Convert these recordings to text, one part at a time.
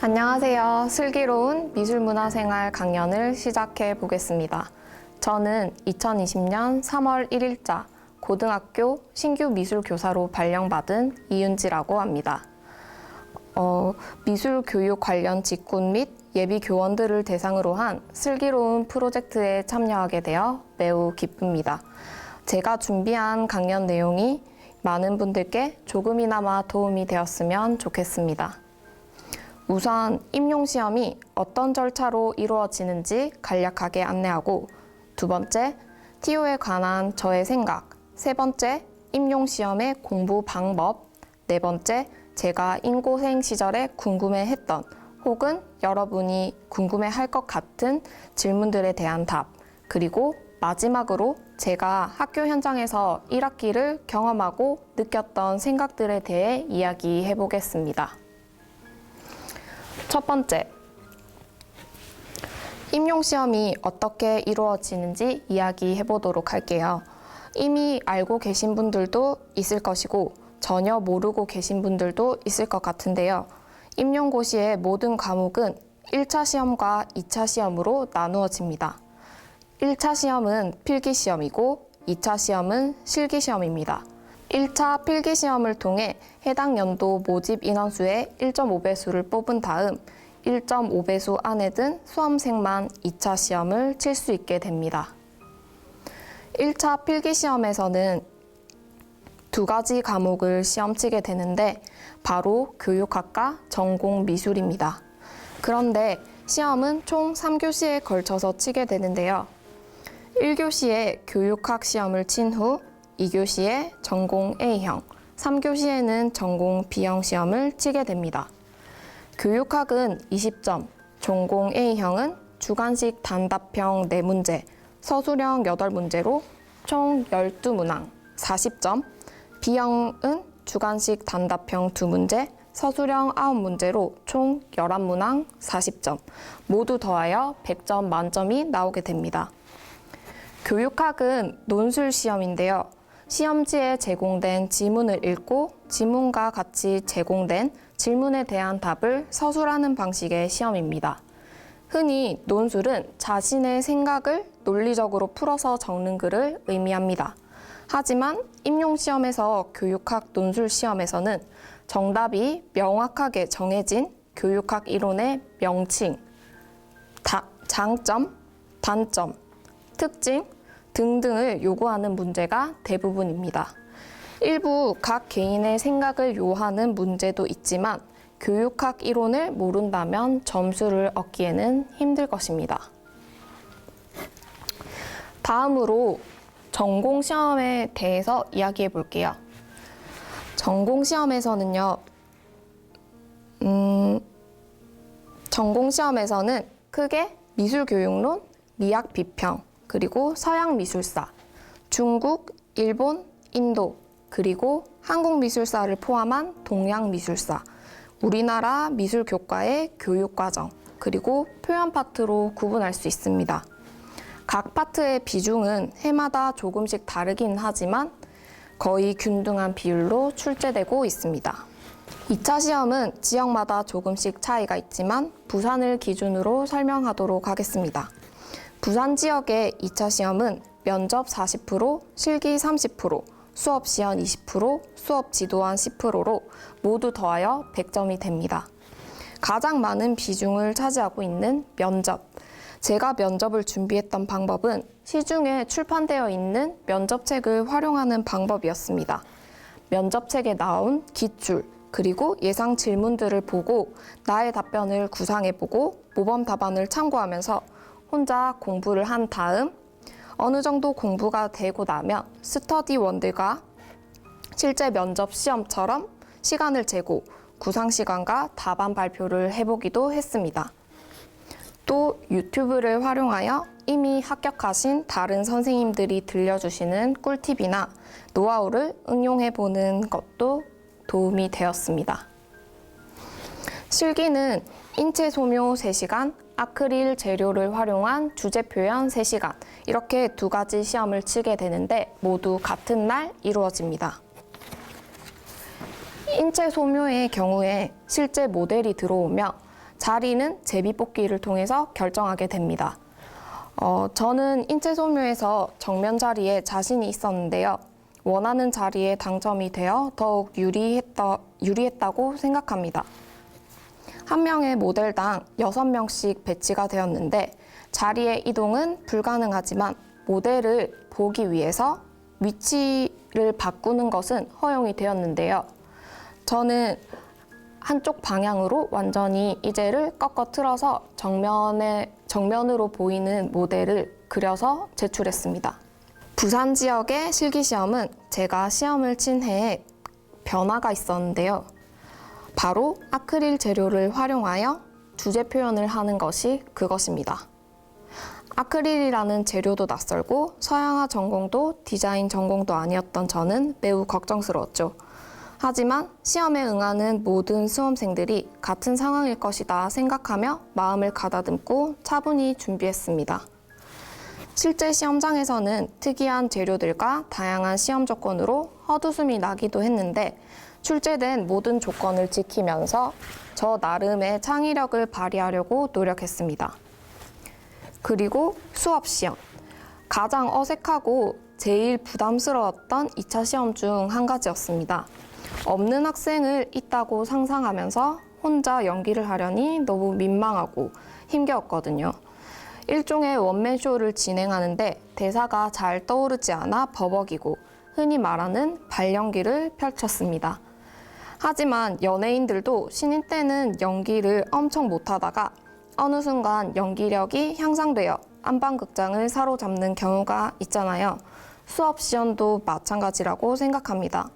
안녕하세요. 슬기로운 미술문화생활 강연을 시작해 보겠습니다. 저는 2020년 3월 1일자 고등학교 신규 미술교사로 발령받은 이윤지라고 합니다. 미술 교육 관련 직군 및 예비 교원들을 대상으로 한 슬기로운 프로젝트에 참여하게 되어 매우 기쁩니다. 제가 준비한 강연 내용이 많은 분들께 조금이나마 도움이 되었으면 좋겠습니다. 우선 임용시험이 어떤 절차로 이루어지는지 간략하게 안내하고, 두 번째, TO에 관한 저의 생각, 세 번째, 임용시험의 공부 방법, 네 번째, 제가 인고생 시절에 궁금해했던 혹은 여러분이 궁금해할 것 같은 질문들에 대한 답, 그리고 마지막으로 제가 학교 현장에서 1학기를 경험하고 느꼈던 생각들에 대해 이야기해 보겠습니다. 첫 번째, 임용시험이 어떻게 이루어지는지 이야기해 보도록 할게요. 이미 알고 계신 분들도 있을 것이고 전혀 모르고 계신 분들도 있을 것 같은데요. 임용고시의 모든 과목은 1차 시험과 2차 시험으로 나누어집니다. 1차 시험은 필기시험이고 2차 시험은 실기시험입니다. 1차 필기시험을 통해 해당 연도 모집 인원수의 1.5배수를 뽑은 다음 1.5배수 안에 든 수험생만 2차 시험을 칠 수 있게 됩니다. 1차 필기시험에서는 두 가지 과목을 시험 치게 되는데 바로 교육학과 전공 미술입니다. 그런데 시험은 총 3교시에 걸쳐서 치게 되는데요. 1교시에 교육학 시험을 친 후 2교시에 전공 A형, 3교시에는 전공 B형 시험을 치게 됩니다. 교육학은 20점, 전공 A형은 주관식 단답형 4문제, 서술형 8문제로 총 12문항, 40점, B형은 주관식 단답형 2문제, 서술형 9문제로 총 11문항, 40점, 모두 더하여 100점 만점이 나오게 됩니다. 교육학은 논술 시험인데요. 시험지에 제공된 지문을 읽고 지문과 같이 제공된 질문에 대한 답을 서술하는 방식의 시험입니다. 흔히 논술은 자신의 생각을 논리적으로 풀어서 적는 글을 의미합니다. 하지만 임용시험에서 교육학 논술 시험에서는 정답이 명확하게 정해진 교육학 이론의 명칭, 장점, 단점, 특징 등등을 요구하는 문제가 대부분입니다. 일부 각 개인의 생각을 요하는 문제도 있지만 교육학 이론을 모른다면 점수를 얻기에는 힘들 것입니다. 다음으로 전공시험에 대해서 이야기해 볼게요. 전공시험에서는요, 전공시험에서는 크게 미술교육론, 미학비평, 그리고 서양미술사, 중국, 일본, 인도, 그리고 한국미술사를 포함한 동양미술사, 우리나라 미술교과의 교육과정, 그리고 표현 파트로 구분할 수 있습니다. 각 파트의 비중은 해마다 조금씩 다르긴 하지만 거의 균등한 비율로 출제되고 있습니다. 2차 시험은 지역마다 조금씩 차이가 있지만 부산을 기준으로 설명하도록 하겠습니다. 부산 지역의 2차 시험은 면접 40%, 실기 30%, 수업 시연 20%, 수업 지도안 10%로 모두 더하여 100점이 됩니다. 가장 많은 비중을 차지하고 있는 면접. 제가 면접을 준비했던 방법은 시중에 출판되어 있는 면접책을 활용하는 방법이었습니다. 면접책에 나온 기출, 그리고 예상 질문들을 보고 나의 답변을 구상해보고 모범 답안을 참고하면서 혼자 공부를 한 다음 어느 정도 공부가 되고 나면 스터디원들과 실제 면접 시험처럼 시간을 재고 구상 시간과 답안 발표를 해보기도 했습니다. 또 유튜브를 활용하여 이미 합격하신 다른 선생님들이 들려주시는 꿀팁이나 노하우를 응용해보는 것도 도움이 되었습니다. 실기는 인체 소묘 3시간, 아크릴 재료를 활용한 주제 표현 3시간, 이렇게 두 가지 시험을 치게 되는데 모두 같은 날 이루어집니다. 인체 소묘의 경우에 실제 모델이 들어오며 자리는 제비뽑기를 통해서 결정하게 됩니다. 저는 인체소묘에서 정면 자리에 자신이 있었는데요. 원하는 자리에 당첨이 되어 더욱 유리했다고 생각합니다. 한 명의 모델당 6명씩 배치가 되었는데 자리의 이동은 불가능하지만 모델을 보기 위해서 위치를 바꾸는 것은 허용이 되었는데요. 저는 한쪽 방향으로 완전히 이제를 꺾어 틀어서 정면으로 보이는 모델을 그려서 제출했습니다. 부산 지역의 실기시험은 제가 시험을 친 해에 변화가 있었는데요. 바로 아크릴 재료를 활용하여 주제 표현을 하는 것이 그것입니다. 아크릴이라는 재료도 낯설고 서양화 전공도 디자인 전공도 아니었던 저는 매우 걱정스러웠죠. 하지만 시험에 응하는 모든 수험생들이 같은 상황일 것이다 생각하며 마음을 가다듬고 차분히 준비했습니다. 실제 시험장에서는 특이한 재료들과 다양한 시험 조건으로 헛웃음이 나기도 했는데 출제된 모든 조건을 지키면서 저 나름의 창의력을 발휘하려고 노력했습니다. 그리고 수업 시험. 가장 어색하고 제일 부담스러웠던 2차 시험 중 한 가지였습니다. 없는 학생을 있다고 상상하면서 혼자 연기를 하려니 너무 민망하고 힘겨웠거든요. 일종의 원맨쇼를 진행하는데 대사가 잘 떠오르지 않아 버벅이고 흔히 말하는 발연기를 펼쳤습니다. 하지만 연예인들도 신인 때는 연기를 엄청 못하다가 어느 순간 연기력이 향상되어 안방극장을 사로잡는 경우가 있잖아요. 수업 시험도 마찬가지라고 생각합니다.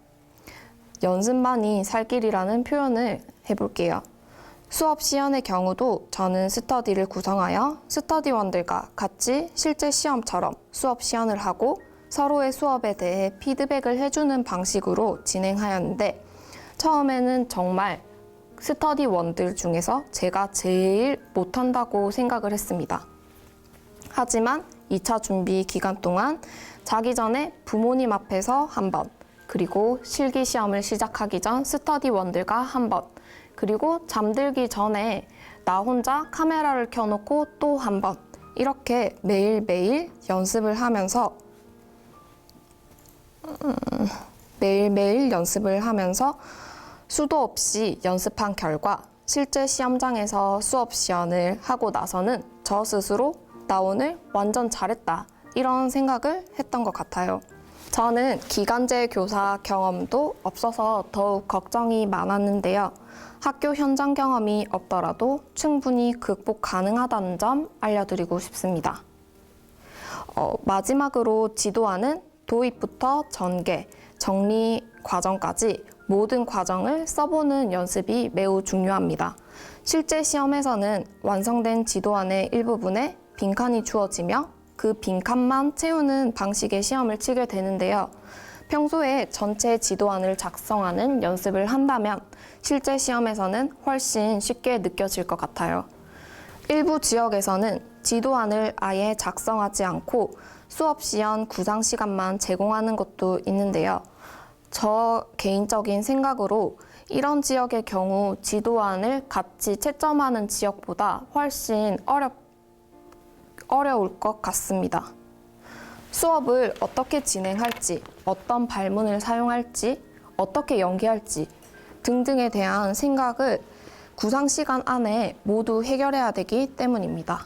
연습만이 살 길이라는 표현을 해볼게요. 수업 시연의 경우도 저는 스터디를 구성하여 스터디원들과 같이 실제 시험처럼 수업 시연을 하고 서로의 수업에 대해 피드백을 해주는 방식으로 진행하였는데 처음에는 정말 스터디원들 중에서 제가 제일 못한다고 생각을 했습니다. 하지만 2차 준비 기간 동안 자기 전에 부모님 앞에서 한 번, 그리고 실기 시험을 시작하기 전 스터디원들과 한 번, 그리고 잠들기 전에 나 혼자 카메라를 켜놓고 또 한 번, 이렇게 매일매일 연습을 하면서 수도 없이 연습한 결과 실제 시험장에서 수업 시연을 하고 나서는 저 스스로 나 오늘 완전 잘했다 이런 생각을 했던 것 같아요. 저는 기간제 교사 경험도 없어서 더욱 걱정이 많았는데요. 학교 현장 경험이 없더라도 충분히 극복 가능하다는 점 알려드리고 싶습니다. 마지막으로 지도안은 도입부터 전개, 정리 과정까지 모든 과정을 써보는 연습이 매우 중요합니다. 실제 시험에서는 완성된 지도안의 일부분에 빈칸이 주어지며 그 빈칸만 채우는 방식의 시험을 치게 되는데요. 평소에 전체 지도안을 작성하는 연습을 한다면 실제 시험에서는 훨씬 쉽게 느껴질 것 같아요. 일부 지역에서는 지도안을 아예 작성하지 않고 수업 시연 구상 시간만 제공하는 곳도 있는데요. 저 개인적인 생각으로 이런 지역의 경우 지도안을 같이 채점하는 지역보다 훨씬 어려울 것 같습니다. 수업을 어떻게 진행할지, 어떤 발문을 사용할지, 어떻게 연기할지 등등에 대한 생각을 구상 시간 안에 모두 해결해야 되기 때문입니다.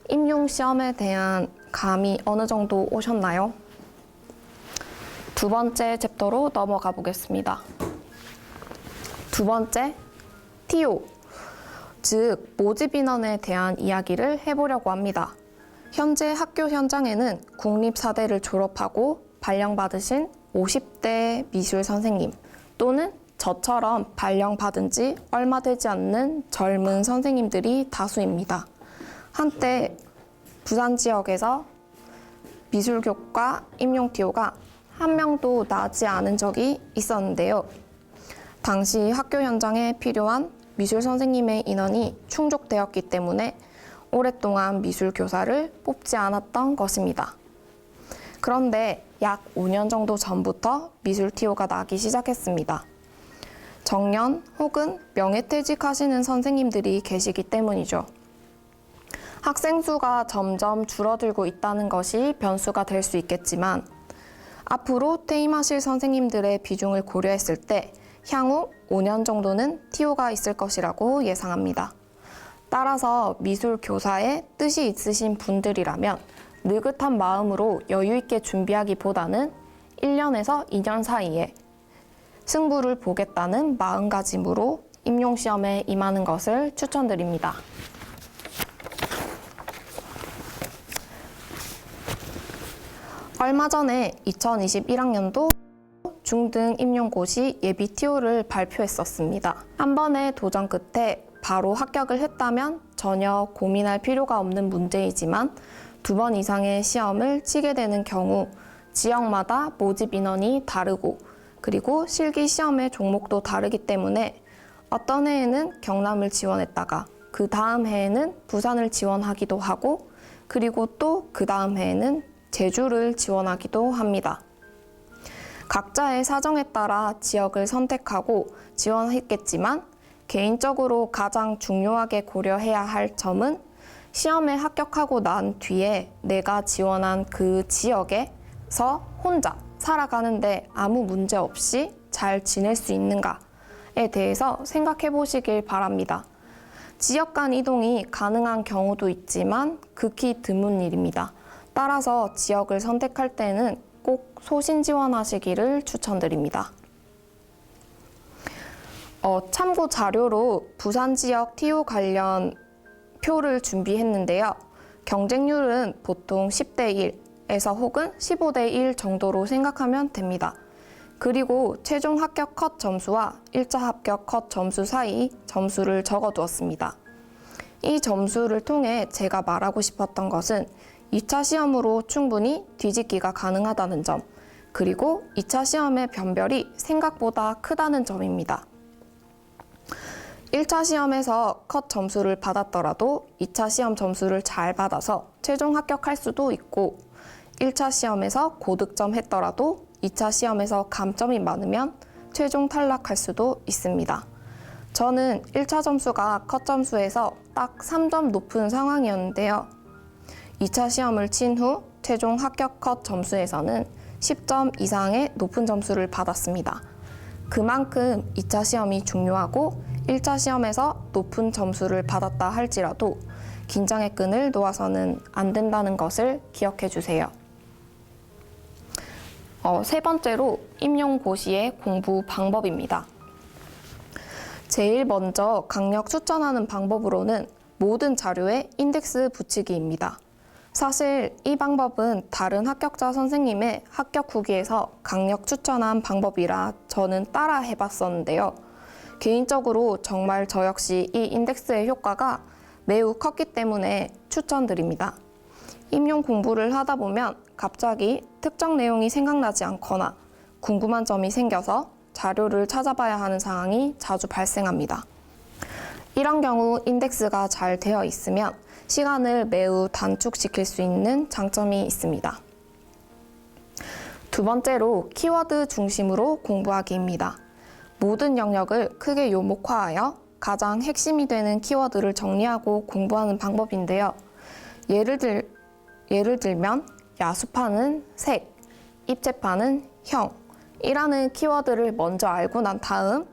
임용 시험에 대한 감이 어느 정도 오셨나요? 두 번째 챕터로 넘어가 보겠습니다. 두 번째, TO, 즉 모집 인원에 대한 이야기를 해보려고 합니다. 현재 학교 현장에는 국립사대를 졸업하고 발령받으신 50대 미술 선생님 또는 저처럼 발령받은 지 얼마 되지 않는 젊은 선생님들이 다수입니다. 한때 부산 지역에서 미술교과 임용 TO가 한 명도 나지 않은 적이 있었는데요. 당시 학교 현장에 필요한 미술 선생님의 인원이 충족되었기 때문에 오랫동안 미술 교사를 뽑지 않았던 것입니다. 그런데 약 5년 정도 전부터 미술 TO가 나기 시작했습니다. 정년 혹은 명예퇴직하시는 선생님들이 계시기 때문이죠. 학생 수가 점점 줄어들고 있다는 것이 변수가 될 수 있겠지만 앞으로 퇴임하실 선생님들의 비중을 고려했을 때 향후 5년 정도는 TO가 있을 것이라고 예상합니다. 따라서 미술 교사에 뜻이 있으신 분들이라면 느긋한 마음으로 여유 있게 준비하기보다는 1년에서 2년 사이에 승부를 보겠다는 마음가짐으로 임용시험에 임하는 것을 추천드립니다. 얼마 전에 2021학년도 중등 임용고시 예비 TO를 발표했었습니다. 한 번의 도전 끝에 바로 합격을 했다면 전혀 고민할 필요가 없는 문제이지만 2번 이상의 시험을 치게 되는 경우 지역마다 모집 인원이 다르고 그리고 실기 시험의 종목도 다르기 때문에 어떤 해에는 경남을 지원했다가 그 다음 해에는 부산을 지원하기도 하고 그리고 또 그 다음 해에는 제주를 지원하기도 합니다. 각자의 사정에 따라 지역을 선택하고 지원했겠지만 개인적으로 가장 중요하게 고려해야 할 점은 시험에 합격하고 난 뒤에 내가 지원한 그 지역에서 혼자 살아가는데 아무 문제 없이 잘 지낼 수 있는가에 대해서 생각해 보시길 바랍니다. 지역 간 이동이 가능한 경우도 있지만 극히 드문 일입니다. 따라서 지역을 선택할 때는 꼭 소신 지원하시기를 추천드립니다. 참고 자료로 부산 지역 TO 관련 표를 준비했는데요. 경쟁률은 보통 10대 1에서 혹은 15대 1 정도로 생각하면 됩니다. 그리고 최종 합격 컷 점수와 1차 합격 컷 점수 사이 점수를 적어두었습니다. 이 점수를 통해 제가 말하고 싶었던 것은 2차 시험으로 충분히 뒤집기가 가능하다는 점, 그리고 2차 시험의 변별이 생각보다 크다는 점입니다. 1차 시험에서 컷 점수를 받았더라도 2차 시험 점수를 잘 받아서 최종 합격할 수도 있고 1차 시험에서 고득점 했더라도 2차 시험에서 감점이 많으면 최종 탈락할 수도 있습니다. 저는 1차 점수가 컷 점수에서 딱 3점 높은 상황이었는데요. 2차 시험을 친 후 최종 합격 컷 점수에서는 10점 이상의 높은 점수를 받았습니다. 그만큼 2차 시험이 중요하고 1차 시험에서 높은 점수를 받았다 할지라도 긴장의 끈을 놓아서는 안 된다는 것을 기억해 주세요. 세 번째로 임용고시의 공부 방법입니다. 제일 먼저 강력 추천하는 방법으로는 모든 자료에 인덱스 붙이기입니다. 사실 이 방법은 다른 합격자 선생님의 합격 후기에서 강력 추천한 방법이라 저는 따라 해봤었는데요. 개인적으로 정말 저 역시 이 인덱스의 효과가 매우 컸기 때문에 추천드립니다. 임용 공부를 하다 보면 갑자기 특정 내용이 생각나지 않거나 궁금한 점이 생겨서 자료를 찾아봐야 하는 상황이 자주 발생합니다. 이런 경우 인덱스가 잘 되어 있으면 시간을 매우 단축시킬 수 있는 장점이 있습니다. 두 번째로 키워드 중심으로 공부하기입니다. 모든 영역을 크게 요목화하여 가장 핵심이 되는 키워드를 정리하고 공부하는 방법인데요. 예를 들면 야수파는 색, 입체파는 형 이라는 키워드를 먼저 알고 난 다음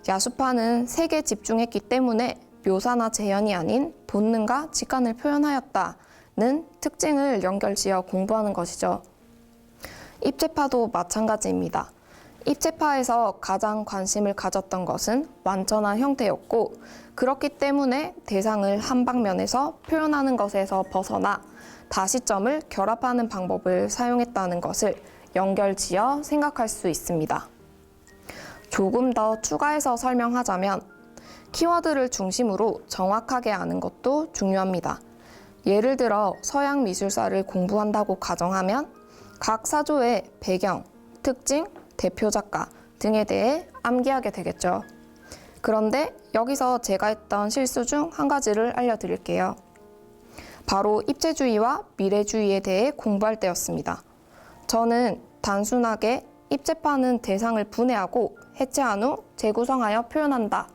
야수파는 색에 집중했기 때문에 묘사나 재현이 아닌 본능과 직관을 표현하였다는 특징을 연결지어 공부하는 것이죠. 입체파도 마찬가지입니다. 입체파에서 가장 관심을 가졌던 것은 완전한 형태였고 그렇기 때문에 대상을 한 방면에서 표현하는 것에서 벗어나 다시점을 결합하는 방법을 사용했다는 것을 연결지어 생각할 수 있습니다. 조금 더 추가해서 설명하자면 키워드를 중심으로 정확하게 아는 것도 중요합니다. 예를 들어 서양 미술사를 공부한다고 가정하면 각 사조의 배경, 특징, 대표 작가 등에 대해 암기하게 되겠죠. 그런데 여기서 제가 했던 실수 중 한 가지를 알려드릴게요. 바로 입체주의와 미래주의에 대해 공부할 때였습니다. 저는 단순하게 입체파는 대상을 분해하고 해체한 후 재구성하여 표현한다.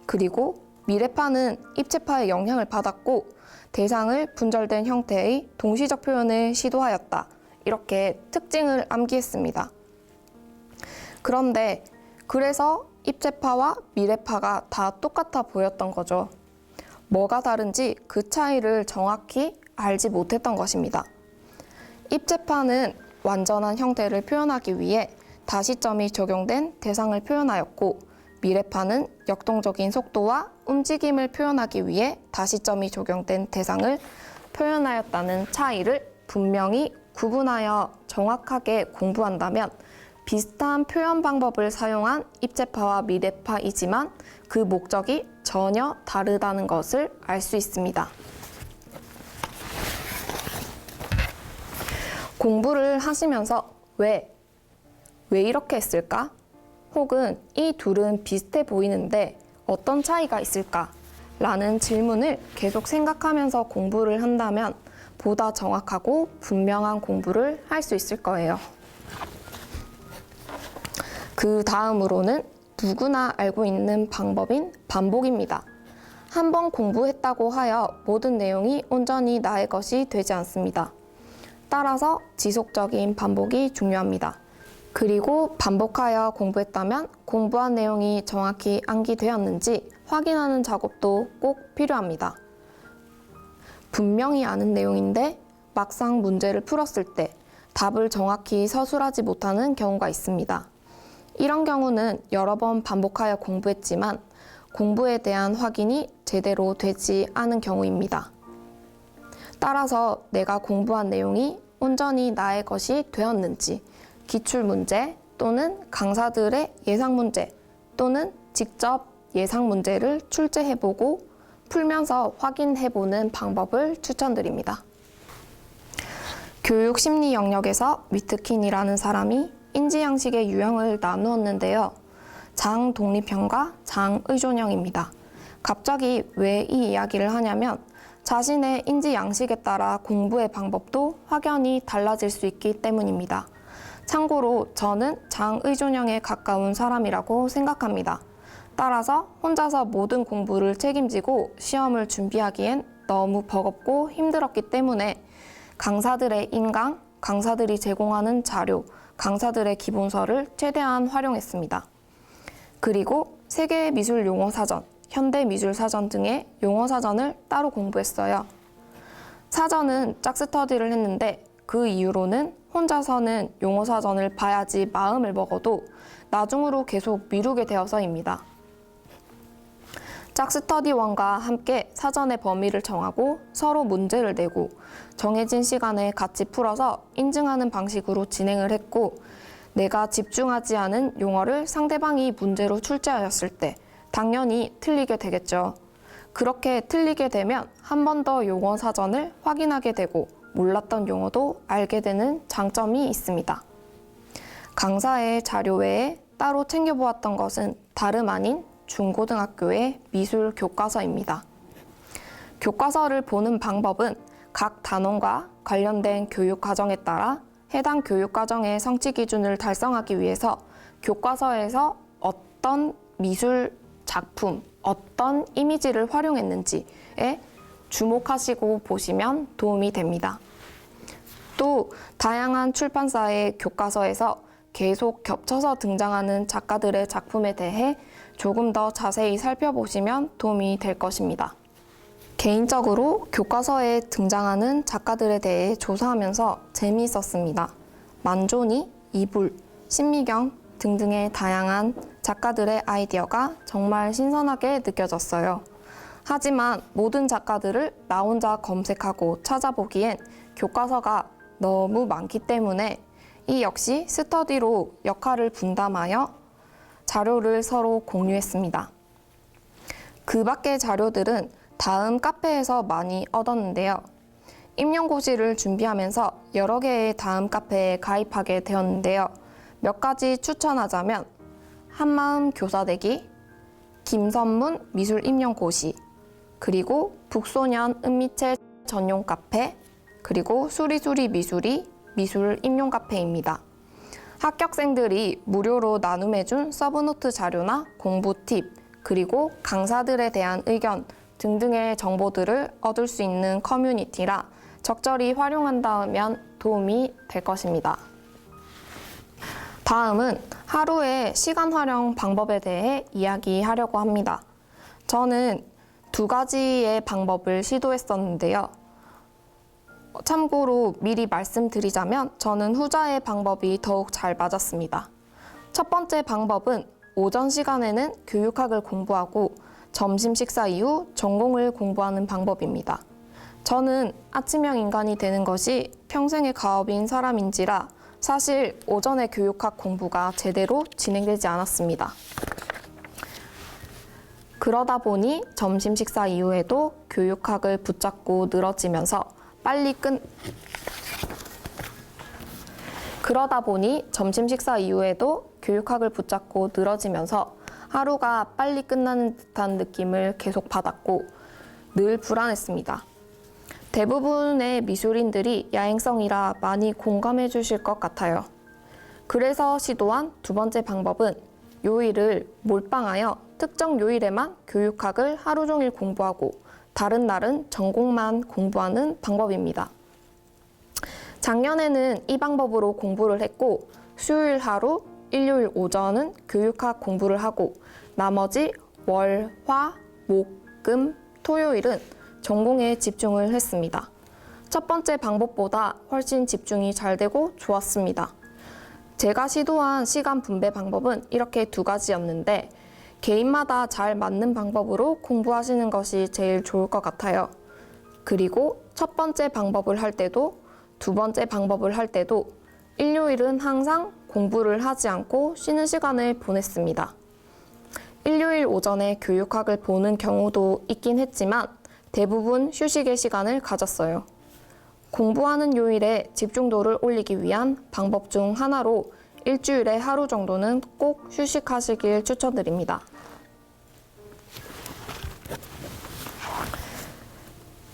그리고 미래파는 입체파의 영향을 받았고 대상을 분절된 형태의 동시적 표현을 시도하였다. 이렇게 특징을 암기했습니다. 그런데 그래서 입체파와 미래파가 다 똑같아 보였던 거죠. 뭐가 다른지 그 차이를 정확히 알지 못했던 것입니다. 입체파는 완전한 형태를 표현하기 위해 다시점이 적용된 대상을 표현하였고 미래파는 역동적인 속도와 움직임을 표현하기 위해 다시점이 적용된 대상을 표현하였다는 차이를 분명히 구분하여 정확하게 공부한다면 비슷한 표현 방법을 사용한 입체파와 미래파이지만 그 목적이 전혀 다르다는 것을 알 수 있습니다. 공부를 하시면서 왜 이렇게 했을까? 혹은 이 둘은 비슷해 보이는데 어떤 차이가 있을까? 라는 질문을 계속 생각하면서 공부를 한다면 보다 정확하고 분명한 공부를 할 수 있을 거예요. 그 다음으로는 누구나 알고 있는 방법인 반복입니다. 한번 공부했다고 하여 모든 내용이 온전히 나의 것이 되지 않습니다. 따라서 지속적인 반복이 중요합니다. 그리고 반복하여 공부했다면 공부한 내용이 정확히 암기되었는지 확인하는 작업도 꼭 필요합니다. 분명히 아는 내용인데 막상 문제를 풀었을 때 답을 정확히 서술하지 못하는 경우가 있습니다. 이런 경우는 여러 번 반복하여 공부했지만 공부에 대한 확인이 제대로 되지 않은 경우입니다. 따라서 내가 공부한 내용이 온전히 나의 것이 되었는지 기출문제 또는 강사들의 예상문제 또는 직접 예상문제를 출제해보고 풀면서 확인해보는 방법을 추천드립니다. 교육심리 영역에서 위트킨이라는 사람이 인지양식의 유형을 나누었는데요. 장독립형과 장의존형입니다. 갑자기 왜 이 이야기를 하냐면 자신의 인지양식에 따라 공부의 방법도 확연히 달라질 수 있기 때문입니다. 참고로 저는 장의존형에 가까운 사람이라고 생각합니다. 따라서 혼자서 모든 공부를 책임지고 시험을 준비하기엔 너무 버겁고 힘들었기 때문에 강사들의 인강, 강사들이 제공하는 자료, 강사들의 기본서를 최대한 활용했습니다. 그리고 세계미술용어사전, 현대미술사전 등의 용어사전을 따로 공부했어요. 사전은 짝스터디를 했는데 그 이후로는 혼자서는 용어사전을 봐야지 마음을 먹어도 나중으로 계속 미루게 되어서입니다. 짝스터디원과 함께 사전의 범위를 정하고 서로 문제를 내고 정해진 시간에 같이 풀어서 인증하는 방식으로 진행을 했고 내가 집중하지 않은 용어를 상대방이 문제로 출제하였을 때 당연히 틀리게 되겠죠. 그렇게 틀리게 되면 한 번 더 용어 사전을 확인하게 되고 몰랐던 용어도 알게 되는 장점이 있습니다. 강사의 자료 외에 따로 챙겨보았던 것은 다름 아닌 중고등학교의 미술 교과서입니다. 교과서를 보는 방법은 각 단원과 관련된 교육 과정에 따라 해당 교육 과정의 성취 기준을 달성하기 위해서 교과서에서 어떤 미술 작품, 어떤 이미지를 활용했는지에 주목하시고 보시면 도움이 됩니다. 또 다양한 출판사의 교과서에서 계속 겹쳐서 등장하는 작가들의 작품에 대해 조금 더 자세히 살펴보시면 도움이 될 것입니다. 개인적으로 교과서에 등장하는 작가들에 대해 조사하면서 재미있었습니다. 만조니, 이불, 신미경 등등의 다양한 작가들의 아이디어가 정말 신선하게 느껴졌어요. 하지만 모든 작가들을 나 혼자 검색하고 찾아보기엔 교과서가 너무 많기 때문에 이 역시 스터디로 역할을 분담하여 자료를 서로 공유했습니다. 그 밖의 자료들은 다음 카페에서 많이 얻었는데요. 임용고시를 준비하면서 여러 개의 다음 카페에 가입하게 되었는데요. 몇 가지 추천하자면 한마음 교사대기, 김선문 미술임용고시, 그리고 북소년 은미체 전용 카페, 그리고 수리수리 미술이 미술 임용 카페입니다. 합격생들이 무료로 나눔해준 서브노트 자료나 공부 팁, 그리고 강사들에 대한 의견 등등의 정보들을 얻을 수 있는 커뮤니티라 적절히 활용한다면 도움이 될 것입니다. 다음은 하루의 시간 활용 방법에 대해 이야기하려고 합니다. 저는 2가지의 방법을 시도했었는데요. 참고로 미리 말씀드리자면 저는 후자의 방법이 더욱 잘 맞았습니다. 첫 번째 방법은 오전 시간에는 교육학을 공부하고 점심 식사 이후 전공을 공부하는 방법입니다. 저는 아침형 인간이 되는 것이 평생의 가업인 사람인지라 사실 오전에 교육학 공부가 제대로 진행되지 않았습니다. 그러다 보니 점심 식사 이후에도 교육학을 붙잡고 늘어지면서 하루가 빨리 끝나는 듯한 느낌을 계속 받았고 늘 불안했습니다. 대부분의 미술인들이 야행성이라 많이 공감해 주실 것 같아요. 그래서 시도한 2번째 방법은 요일을 몰빵하여 특정 요일에만 교육학을 하루 종일 공부하고 다른 날은 전공만 공부하는 방법입니다. 작년에는 이 방법으로 공부를 했고 수요일 하루, 일요일 오전은 교육학 공부를 하고 나머지 월, 화, 목, 금, 토요일은 전공에 집중을 했습니다. 첫 번째 방법보다 훨씬 집중이 잘 되고 좋았습니다. 제가 시도한 시간 분배 방법은 이렇게 2가지였는데 개인마다 잘 맞는 방법으로 공부하시는 것이 제일 좋을 것 같아요. 그리고 첫 번째 방법을 할 때도 2번째 방법을 할 때도 일요일은 항상 공부를 하지 않고 쉬는 시간을 보냈습니다. 일요일 오전에 교육학을 보는 경우도 있긴 했지만 대부분 휴식의 시간을 가졌어요. 공부하는 요일에 집중도를 올리기 위한 방법 중 하나로 일주일에 하루 정도는 꼭 휴식하시길 추천드립니다.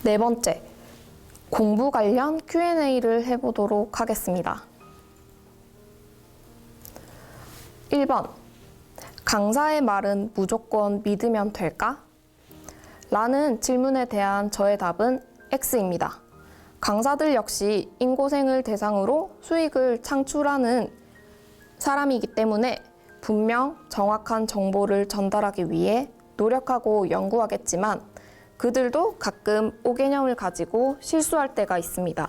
네 번째, 공부 관련 Q&A를 해보도록 하겠습니다. 1번, 강사의 말은 무조건 믿으면 될까? 라는 질문에 대한 저의 답은 X입니다. 강사들 역시 인고생을 대상으로 수익을 창출하는 사람이기 때문에 분명 정확한 정보를 전달하기 위해 노력하고 연구하겠지만 그들도 가끔 오개념을 가지고 실수할 때가 있습니다.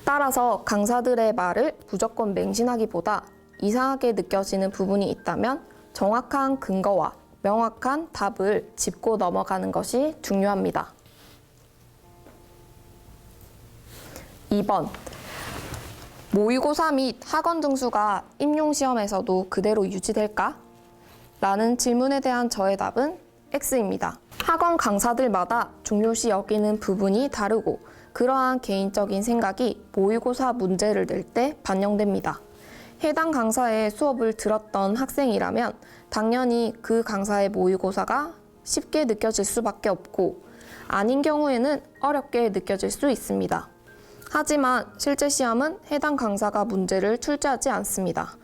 따라서 강사들의 말을 무조건 맹신하기보다 이상하게 느껴지는 부분이 있다면 정확한 근거와 명확한 답을 짚고 넘어가는 것이 중요합니다. 2번, 모의고사 및 학원 등수가 임용시험에서도 그대로 유지될까? 라는 질문에 대한 저의 답은 X입니다. 학원 강사들마다 중요시 여기는 부분이 다르고 그러한 개인적인 생각이 모의고사 문제를 낼 때 반영됩니다. 해당 강사의 수업을 들었던 학생이라면 당연히 그 강사의 모의고사가 쉽게 느껴질 수밖에 없고 아닌 경우에는 어렵게 느껴질 수 있습니다. 하지만 실제 시험은 해당 강사가 문제를 출제하지 않습니다.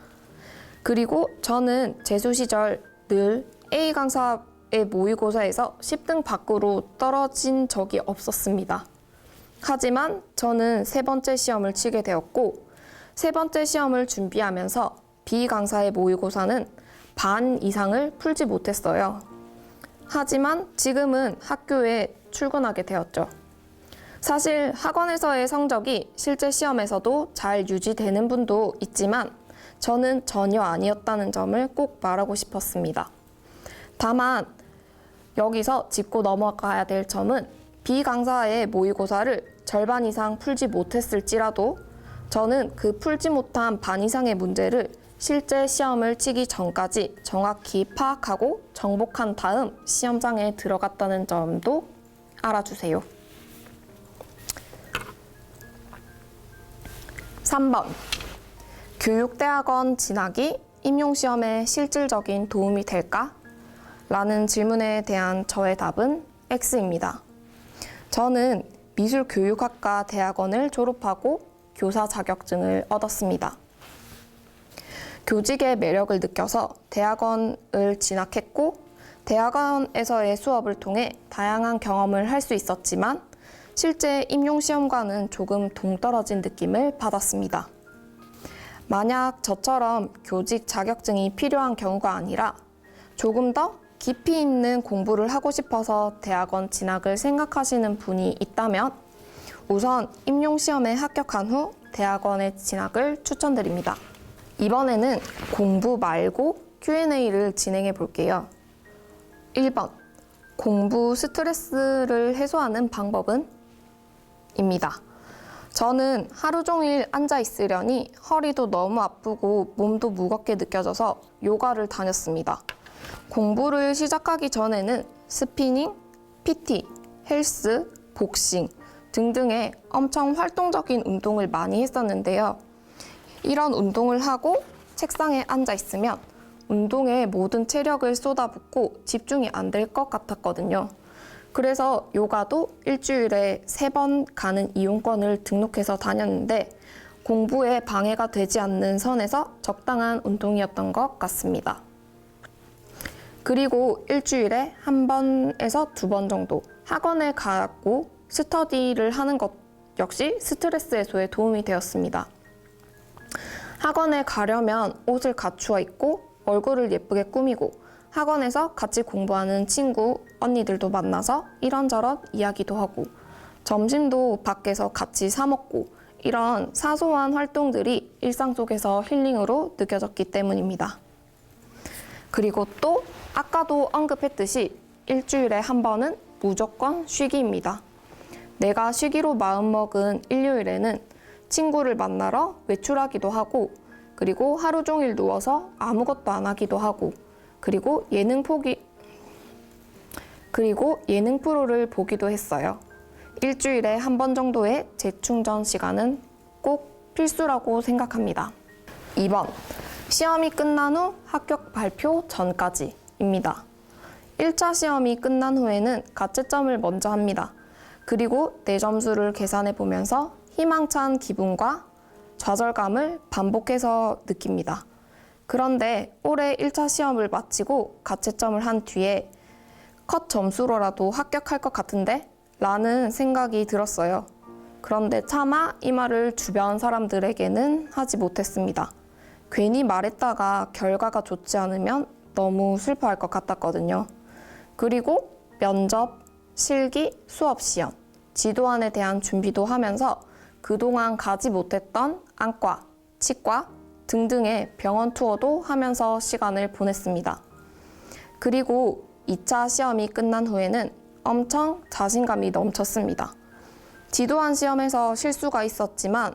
그리고 저는 재수 시절 늘 A 강사의 모의고사에서 10등 밖으로 떨어진 적이 없었습니다. 하지만 저는 3번째 시험을 치게 되었고 3번째 시험을 준비하면서 B 강사의 모의고사는 반 이상을 풀지 못했어요. 하지만 지금은 학교에 출근하게 되었죠. 사실 학원에서의 성적이 실제 시험에서도 잘 유지되는 분도 있지만 저는 전혀 아니었다는 점을 꼭 말하고 싶었습니다. 다만 여기서 짚고 넘어가야 될 점은 B 강사의 모의고사를 절반 이상 풀지 못했을지라도 저는 그 풀지 못한 반 이상의 문제를 실제 시험을 치기 전까지 정확히 파악하고 정복한 다음 시험장에 들어갔다는 점도 알아주세요. 3번, 교육대학원 진학이 임용시험에 실질적인 도움이 될까? 라는 질문에 대한 저의 답은 X입니다. 저는 미술교육학과 대학원을 졸업하고 교사 자격증을 얻었습니다. 교직의 매력을 느껴서 대학원을 진학했고 대학원에서의 수업을 통해 다양한 경험을 할 수 있었지만 실제 임용시험과는 조금 동떨어진 느낌을 받았습니다. 만약 저처럼 교직 자격증이 필요한 경우가 아니라 조금 더 깊이 있는 공부를 하고 싶어서 대학원 진학을 생각하시는 분이 있다면 우선 임용시험에 합격한 후 대학원에 진학을 추천드립니다. 이번에는 공부 말고 Q&A를 진행해 볼게요. 1번, 공부 스트레스를 해소하는 방법은? 입니다. 저는 하루 종일 앉아 있으려니 허리도 너무 아프고 몸도 무겁게 느껴져서 요가를 다녔습니다. 공부를 시작하기 전에는 스피닝, PT, 헬스, 복싱 등등의 엄청 활동적인 운동을 많이 했었는데요. 이런 운동을 하고 책상에 앉아 있으면 운동에 모든 체력을 쏟아붓고 집중이 안 될 것 같았거든요. 그래서 요가도 일주일에 3번 가는 이용권을 등록해서 다녔는데 공부에 방해가 되지 않는 선에서 적당한 운동이었던 것 같습니다. 그리고 일주일에 1번에서 2번 정도 학원에 가고 스터디를 하는 것 역시 스트레스 해소에 도움이 되었습니다. 학원에 가려면 옷을 갖추어 입고 얼굴을 예쁘게 꾸미고 학원에서 같이 공부하는 친구, 언니들도 만나서 이런저런 이야기도 하고 점심도 밖에서 같이 사 먹고 이런 사소한 활동들이 일상 속에서 힐링으로 느껴졌기 때문입니다. 그리고 또 아까도 언급했듯이 일주일에 1번은 무조건 쉬기입니다. 내가 쉬기로 마음먹은 일요일에는 친구를 만나러 외출하기도 하고 그리고 하루 종일 누워서 아무것도 안 하기도 하고 그리고 예능 프로를 보기도 했어요. 일주일에 1번 정도의 재충전 시간은 꼭 필수라고 생각합니다. 2번, 시험이 끝난 후 합격 발표 전까지입니다. 1차 시험이 끝난 후에는 가채점을 먼저 합니다. 그리고 내 점수를 계산해 보면서 희망찬 기분과 좌절감을 반복해서 느낍니다. 그런데 올해 1차 시험을 마치고 가채점을 한 뒤에 컷 점수로라도 합격할 것 같은데? 라는 생각이 들었어요. 그런데 차마 이 말을 주변 사람들에게는 하지 못했습니다. 괜히 말했다가 결과가 좋지 않으면 너무 슬퍼할 것 같았거든요. 그리고 면접, 실기, 수업 시험, 지도안에 대한 준비도 하면서 그동안 가지 못했던 안과, 치과 등등의 병원 투어도 하면서 시간을 보냈습니다. 그리고 2차 시험이 끝난 후에는 엄청 자신감이 넘쳤습니다. 지도안 시험에서 실수가 있었지만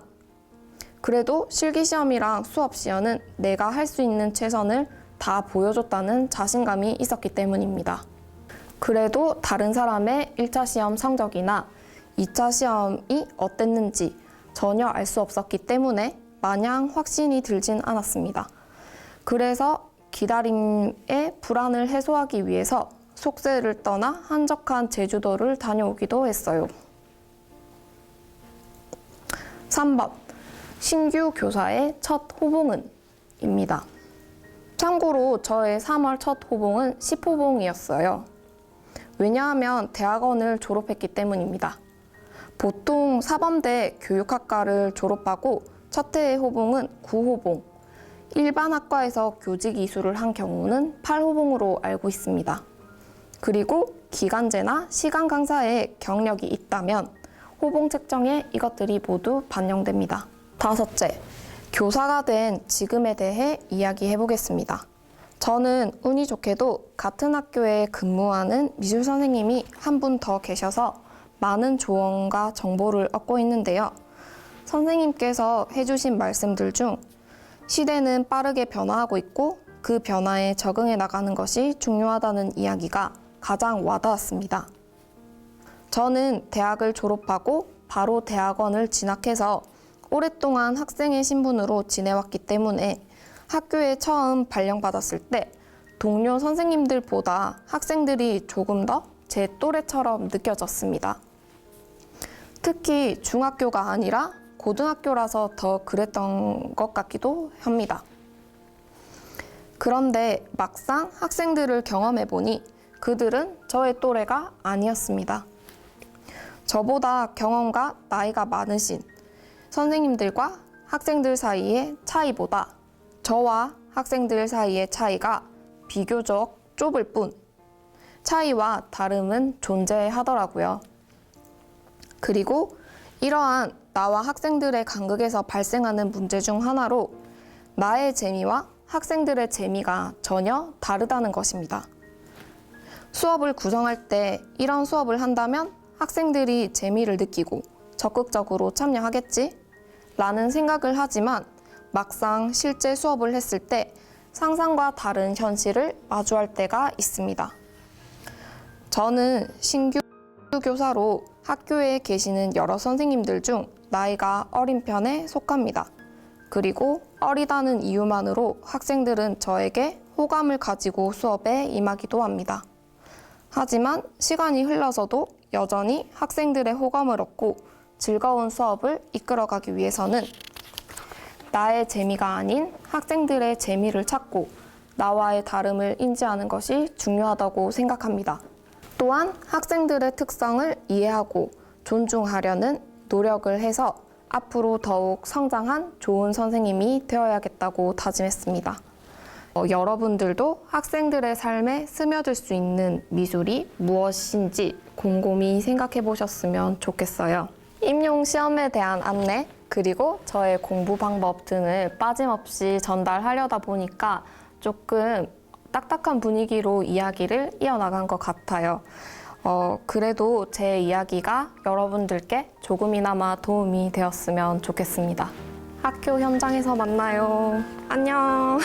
그래도 실기시험이랑 수업시험은 내가 할 수 있는 최선을 다 보여줬다는 자신감이 있었기 때문입니다. 그래도 다른 사람의 1차 시험 성적이나 2차 시험이 어땠는지 전혀 알 수 없었기 때문에 마냥 확신이 들진 않았습니다. 그래서 기다림의 불안을 해소하기 위해서 속세를 떠나 한적한 제주도를 다녀오기도 했어요. 3번, 신규 교사의 첫 호봉은? 입니다. 참고로 저의 3월 첫 호봉은 10호봉이었어요. 왜냐하면 대학원을 졸업했기 때문입니다. 보통 사범대 교육학과를 졸업하고 첫 해의 호봉은 9호봉, 일반 학과에서 교직 이수를 한 경우는 8호봉으로 알고 있습니다. 그리고 기간제나 시간 강사에 경력이 있다면 호봉 책정에 이것들이 모두 반영됩니다. 5째, 교사가 된 지금에 대해 이야기해 보겠습니다. 저는 운이 좋게도 같은 학교에 근무하는 미술 선생님이 한 분 더 계셔서 많은 조언과 정보를 얻고 있는데요. 선생님께서 해주신 말씀들 중 시대는 빠르게 변화하고 있고 그 변화에 적응해 나가는 것이 중요하다는 이야기가 가장 와닿았습니다. 저는 대학을 졸업하고 바로 대학원을 진학해서 오랫동안 학생의 신분으로 지내왔기 때문에 학교에 처음 발령받았을 때 동료 선생님들보다 학생들이 조금 더 제 또래처럼 느껴졌습니다. 특히 중학교가 아니라 고등학교라서 더 그랬던 것 같기도 합니다. 그런데 막상 학생들을 경험해보니 그들은 저의 또래가 아니었습니다. 저보다 경험과 나이가 많으신 선생님들과 학생들 사이의 차이보다 저와 학생들 사이의 차이가 비교적 좁을 뿐 차이와 다름은 존재하더라고요. 그리고 이러한 나와 학생들의 간극에서 발생하는 문제 중 하나로 나의 재미와 학생들의 재미가 전혀 다르다는 것입니다. 수업을 구성할 때 이런 수업을 한다면 학생들이 재미를 느끼고 적극적으로 참여하겠지? 라는 생각을 하지만 막상 실제 수업을 했을 때 상상과 다른 현실을 마주할 때가 있습니다. 저는 신규 교사로 학교에 계시는 여러 선생님들 중 나이가 어린 편에 속합니다. 그리고 어리다는 이유만으로 학생들은 저에게 호감을 가지고 수업에 임하기도 합니다. 하지만 시간이 흘러서도 여전히 학생들의 호감을 얻고 즐거운 수업을 이끌어가기 위해서는 나의 재미가 아닌 학생들의 재미를 찾고 나와의 다름을 인지하는 것이 중요하다고 생각합니다. 또한 학생들의 특성을 이해하고 존중하려는 노력을 해서 앞으로 더욱 성장한 좋은 선생님이 되어야겠다고 다짐했습니다. 여러분들도 학생들의 삶에 스며들 수 있는 미술이 무엇인지 곰곰이 생각해 보셨으면 좋겠어요. 임용 시험에 대한 안내, 그리고 저의 공부 방법 등을 빠짐없이 전달하려다 보니까 조금 딱딱한 분위기로 이야기를 이어나간 것 같아요. 그래도 제 이야기가 여러분들께 조금이나마 도움이 되었으면 좋겠습니다. 학교 현장에서 만나요. 안녕.